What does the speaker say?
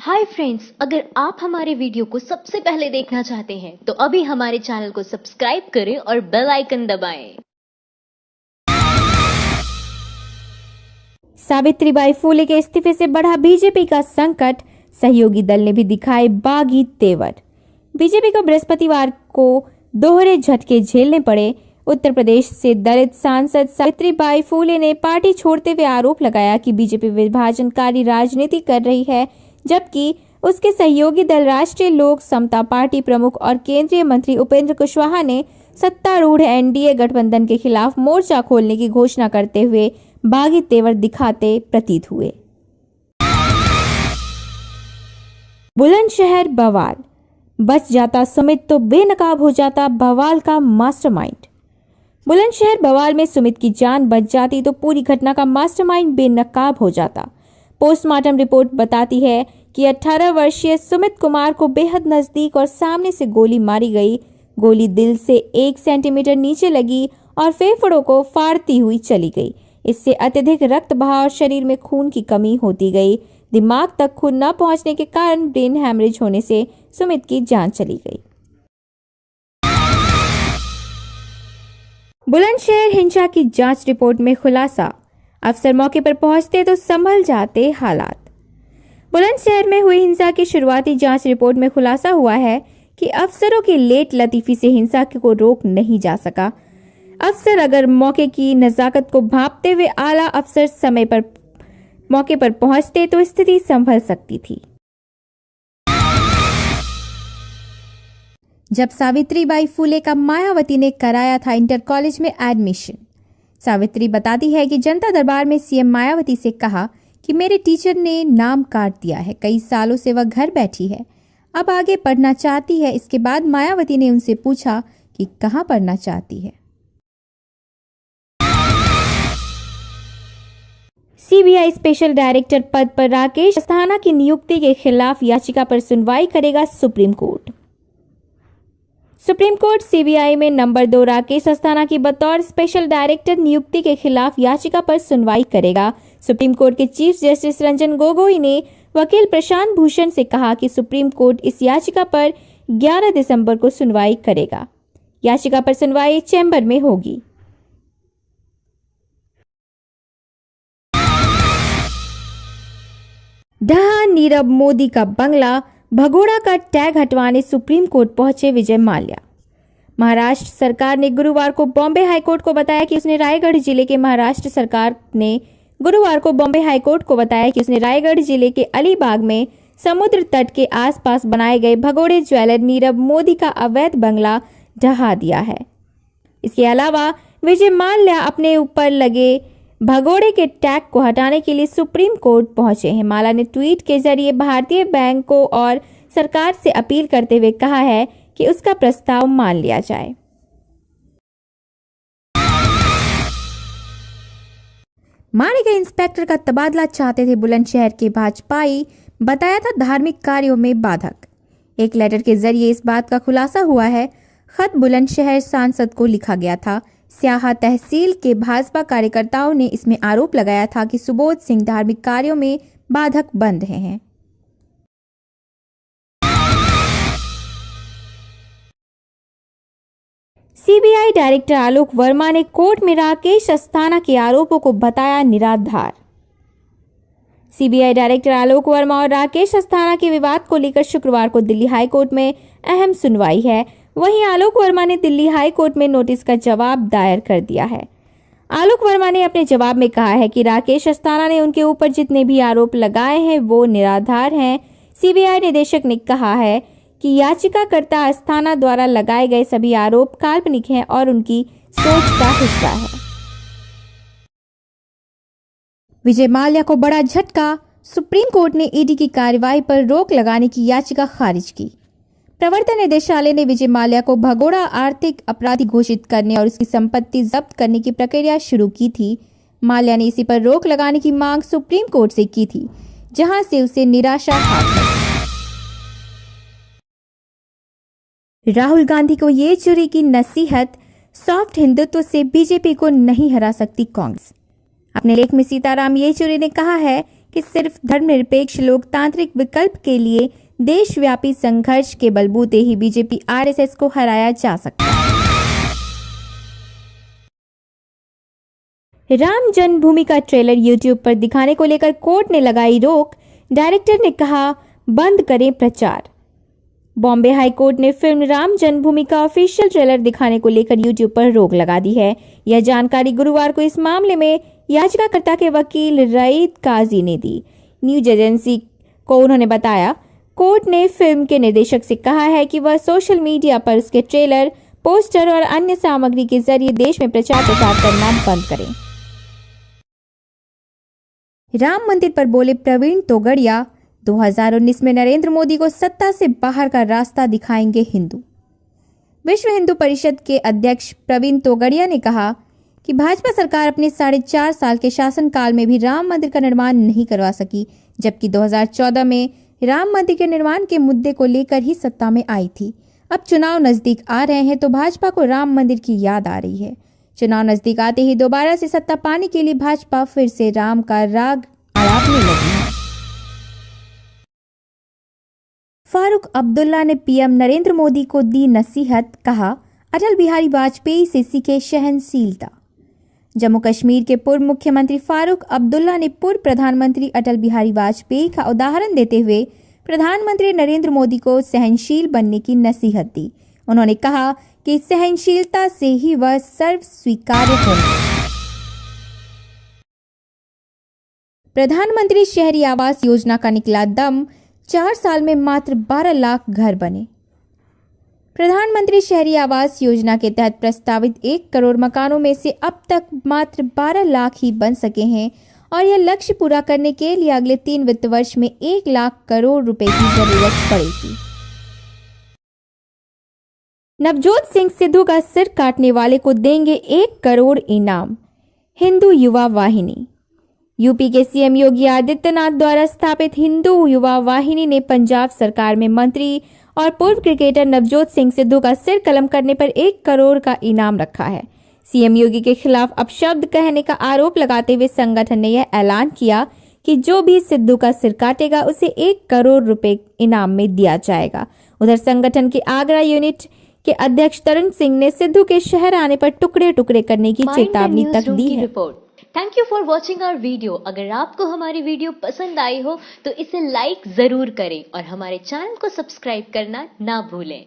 Hi friends, अगर आप हमारे वीडियो को सबसे पहले देखना चाहते हैं तो अभी हमारे चैनल को सब्सक्राइब करें और बेल आइकन दबाएं। सावित्रीबाई फूले के इस्तीफे से बढ़ा बीजेपी का संकट, सहयोगी दल ने भी दिखाए बागी तेवर। बीजेपी को बृहस्पतिवार को दोहरे झटके झेलने पड़े। उत्तर प्रदेश से दलित सांसद सावित्रीबाई फूले ने पार्टी छोड़ते हुए आरोप लगाया कि बीजेपी विभाजनकारी राजनीति कर रही है, जबकि उसके सहयोगी दल राष्ट्रीय लोक समता पार्टी प्रमुख और केंद्रीय मंत्री उपेंद्र कुशवाहा ने सत्तारूढ़ एनडीए गठबंधन के खिलाफ मोर्चा खोलने की घोषणा करते हुए बागी तेवर दिखाते प्रतीत हुए। बुलंदशहर बवाल, बच जाता सुमित तो बेनकाब हो जाता बवाल का मास्टरमाइंड। बुलंदशहर बवाल में सुमित की जान बच जाती तो पूरी घटना का मास्टरमाइंड बेनकाब हो जाता। पोस्टमार्टम रिपोर्ट बताती है कि 18 वर्षीय सुमित कुमार को बेहद नजदीक और सामने से गोली मारी गई। गोली दिल से 1 सेंटीमीटर नीचे लगी और फेफड़ों को फाड़ती हुई चली गई। इससे अत्यधिक रक्त बहाव और शरीर में खून की कमी होती गई। दिमाग तक खून न पहुंचने के कारण ब्रेन हैमरेज होने से सुमित की जान चली गई। बुलंदशहर हिंसा की जांच रिपोर्ट में खुलासा, अफसर मौके पर पहुंचते तो संभल जाते हालात। बुलंदशहर में हुई हिंसा की शुरुआती जांच रिपोर्ट में खुलासा हुआ है कि अफसरों की लेट लतीफी से हिंसा को रोक नहीं जा सका। अफसर अगर मौके की नजाकत को भांपते हुए आला अफसर समय पर मौके पर पहुंचते तो स्थिति संभल सकती थी। जब सावित्रीबाई फूले का मायावती ने कराया था इंटर कॉलेज में एडमिशन। सावित्री बताती है कि जनता दरबार में सीएम मायावती से कहा कि मेरे टीचर ने नाम काट दिया है, कई सालों से वह घर बैठी है, अब आगे पढ़ना चाहती है। इसके बाद मायावती ने उनसे पूछा कि कहाँ पढ़ना चाहती है। सीबीआई स्पेशल डायरेक्टर पद पर राकेश अस्थाना की नियुक्ति के खिलाफ याचिका पर सुनवाई करेगा supreme court. Supreme court CBI में नंबर 2 राकेश अस्थाना की बतौर स्पेशल डायरेक्टर नियुक्ति के खिलाफ याचिका पर सुनवाई करेगा। सुप्रीम कोर्ट के चीफ जस्टिस रंजन गोगोई ने वकील प्रशांत भूषण से कहा कि सुप्रीम कोर्ट इस याचिका पर 11 दिसंबर को सुनवाई करेगा। याचिका पर सुनवाई चैम्बर में होगी। ढहा नीरव मोदी का बंगला, भगोड़ा का टैग हटवाने सुप्रीम कोर्ट पहुंचे विजय माल्या। महाराष्ट्र सरकार ने गुरुवार को बॉम्बे हाईकोर्ट को बताया कि उसने रायगढ़ जिले के रायगढ़ जिले के अलीबाग में समुद्र तट के आसपास बनाए गए भगोड़े ज्वेलर नीरव मोदी का अवैध बंगला ढहा दिया है। इसके अलावा विजय माल्या अपने ऊपर लगे भगोड़े के टैग को हटाने के लिए सुप्रीम कोर्ट पहुंचे हैं। माल्या ने ट्वीट के जरिए भारतीय बैंकों और सरकार से अपील करते हुए कहा है कि उसका प्रस्ताव मान लिया जाए। मारे गए इंस्पेक्टर का तबादला चाहते थे बुलंदशहर के भाजपाई, बताया था धार्मिक कार्यों में बाधक। एक लेटर के जरिए इस बात का खुलासा हुआ है। खत बुलंदशहर सांसद को लिखा गया था। स्याहा तहसील के भाजपा कार्यकर्ताओं ने इसमें आरोप लगाया था कि सुबोध सिंह धार्मिक कार्यों में बाधक बन रहे हैं। सीबीआई डायरेक्टर आलोक वर्मा ने कोर्ट में राकेश अस्थाना के आरोपों को बताया निराधार। सीबीआई डायरेक्टर आलोक वर्मा और राकेश अस्थाना के विवाद को लेकर शुक्रवार को दिल्ली हाईकोर्ट में अहम सुनवाई है। वहीं आलोक वर्मा ने दिल्ली हाई कोर्ट में नोटिस का जवाब दायर कर दिया है। आलोक वर्मा ने अपने जवाब में कहा है कि राकेश अस्थाना ने उनके ऊपर जितने भी आरोप लगाए हैं वो निराधार हैं। सीबीआई निदेशक ने कहा है कि याचिकाकर्ता अस्थाना द्वारा लगाए गए सभी आरोप काल्पनिक हैं और उनकी सोच का हिस्सा है। विजय माल्या को बड़ा झटका, सुप्रीम कोर्ट ने ईडी की कार्रवाई पर रोक लगाने की याचिका खारिज की। प्रवर्तन निदेशालय ने विजय माल्या को भगोड़ा आर्थिक अपराधी घोषित करने और उसकी संपत्ति जब्त करने की प्रक्रिया शुरू की थी। माल्या ने इसी पर रोक लगाने की मांग सुप्रीम कोर्ट से की थी, जहां से उसे निराशा हाथ लगी। राहुल गांधी को ये चोरी की नसीहत, सॉफ्ट हिंदुत्व से बीजेपी को नहीं हरा सकती कांग्रेस। अपने लेख में सीताराम येचुरी ने कहा है कि सिर्फ धर्मनिरपेक्ष लोकतांत्रिक विकल्प के लिए देशव्यापी संघर्ष के बलबूते ही बीजेपी आरएसएस को हराया जा सकता है। राम जन्मभूमि का ट्रेलर यूट्यूब पर दिखाने को लेकर कोर्ट ने लगाई रोक। डायरेक्टर ने कहा, बंद करें प्रचार। बॉम्बे हाई कोर्ट ने फिल्म राम जन्मभूमि का ऑफिशियल ट्रेलर दिखाने को लेकर यूट्यूब पर रोक लगा दी है। यह जानकारी गुरुवार को इस मामले में याचिकाकर्ता के वकील रईद काजी ने दी। न्यूज एजेंसी को उन्होंने बताया, कोर्ट ने फिल्म के निर्देशक से कहा है कि वह सोशल मीडिया पर उसके ट्रेलर, पोस्टर और अन्य सामग्री के जरिए देश में प्रचार प्रसार करना बंद करें। राम मंदिर पर बोले प्रवीण तोगड़िया, 2019 में नरेंद्र मोदी को सत्ता से बाहर का रास्ता दिखाएंगे हिंदू। विश्व हिंदू परिषद के अध्यक्ष प्रवीण तोगड़िया ने कहा कि भाजपा सरकार अपने 4.5 साल के शासनकाल में भी राम मंदिर का निर्माण नहीं करवा सकी, जबकि 2014 में राम मंदिर के निर्माण के मुद्दे को लेकर ही सत्ता में आई थी। अब चुनाव नजदीक आ रहे हैं तो भाजपा को राम मंदिर की याद आ रही है। चुनाव नजदीक आते ही दोबारा से सत्ता पाने के लिए भाजपा फिर से राम का राग अलापने लगी है। फारूक अब्दुल्ला ने पीएम नरेंद्र मोदी को दी नसीहत, कहा, अटल बिहारी वाजपेयी से सीखे सहनशीलता। जम्मू कश्मीर के पूर्व मुख्यमंत्री फारूक अब्दुल्ला ने पूर्व प्रधानमंत्री अटल बिहारी वाजपेयी का उदाहरण देते हुए प्रधानमंत्री नरेंद्र मोदी को सहनशील बनने की नसीहत दी। उन्होंने कहा कि सहनशीलता से ही वह सर्व स्वीकार्य होंगे। प्रधानमंत्री शहरी आवास योजना का निकला दम, 4 साल में मात्र 12 लाख घर बने। प्रधानमंत्री शहरी आवास योजना के तहत प्रस्तावित 1 करोड़ मकानों में से अब तक मात्र 12 लाख ही बन सके हैं और यह लक्ष्य पूरा करने के लिए अगले 3 वित्त वर्ष में 1 लाख करोड़ रुपए की जरूरत पड़ेगी। नवजोत सिंह सिद्धू का सिर काटने वाले को देंगे 1 करोड़ इनाम, हिंदू युवा वाहिनी। यूपी के सीएम योगी आदित्यनाथ द्वारा स्थापित हिंदू युवा वाहिनी ने पंजाब सरकार में मंत्री और पूर्व क्रिकेटर नवजोत सिंह सिद्धू का सिर कलम करने पर 1 करोड़ का इनाम रखा है। सीएम योगी के खिलाफ अपशब्द कहने का आरोप लगाते हुए संगठन ने यह ऐलान किया कि जो भी सिद्धू का सिर काटेगा उसे 1 करोड़ रुपए इनाम में दिया जाएगा। उधर संगठन के आगरा यूनिट के अध्यक्ष तरुण सिंह ने सिद्धू के शहर आने पर टुकड़े टुकड़े करने की चेतावनी तक दी है। Thank you for watching our video. अगर आपको हमारी वीडियो पसंद आई हो तो इसे लाइक जरूर करें और हमारे चैनल को सब्सक्राइब करना ना भूलें।